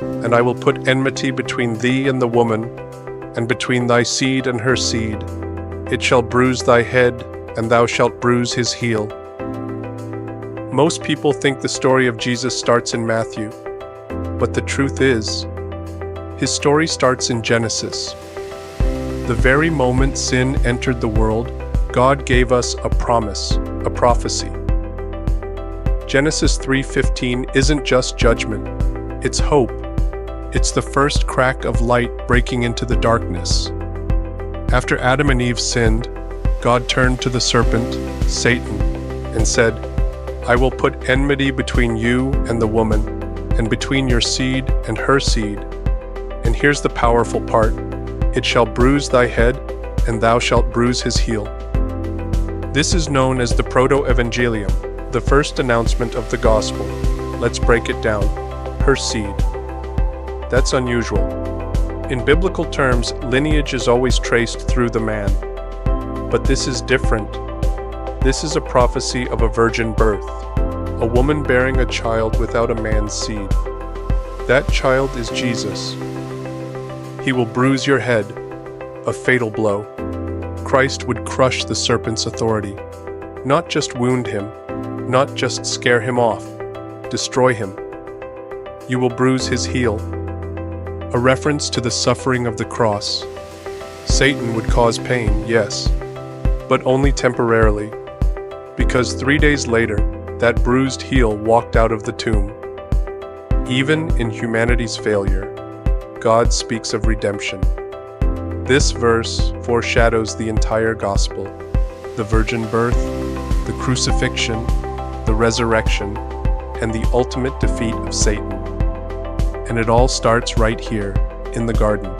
And I will put enmity between thee and the woman, and between thy seed and her seed. It shall bruise thy head, and thou shalt bruise his heel. Most people think the story of Jesus starts in Matthew, but the truth is, his story starts in Genesis. The very moment sin entered the world, God gave us a promise, a prophecy. Genesis 3:15 isn't just judgment, it's hope. It's the first crack of light breaking into the darkness. After Adam and Eve sinned, God turned to the serpent, Satan, and said, I will put enmity between you and the woman, and between your seed and her seed. And here's the powerful part. It shall bruise thy head, and thou shalt bruise his heel. This is known as the Protoevangelium, the first announcement of the gospel. Let's break it down. Her seed. That's unusual. In biblical terms, lineage is always traced through the man. But this is different. This is a prophecy of a virgin birth, a woman bearing a child without a man's seed. That child is Jesus. He will bruise your head, a fatal blow. Christ would crush the serpent's authority, not just wound him, not just scare him off, destroy him. You will bruise his heel, a reference to the suffering of the cross. Satan would cause pain, yes, but only temporarily, because 3 days later, that bruised heel walked out of the tomb. Even in humanity's failure, God speaks of redemption. This verse foreshadows the entire gospel: the virgin birth, the crucifixion, the resurrection, and the ultimate defeat of Satan. And it all starts right here, in the garden.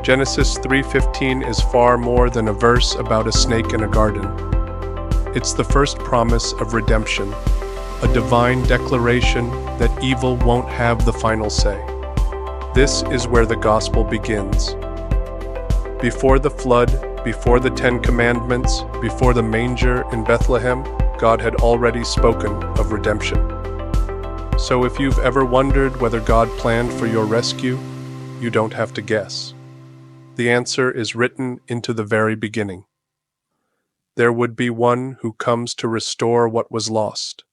Genesis 3:15 is far more than a verse about a snake in a garden. It's the first promise of redemption, a divine declaration that evil won't have the final say. This is where the gospel begins. Before the flood, before the 10 Commandments, before the manger in Bethlehem, God had already spoken of redemption. So if you've ever wondered whether God planned for your rescue, you don't have to guess. The answer is written into the very beginning. There would be one who comes to restore what was lost.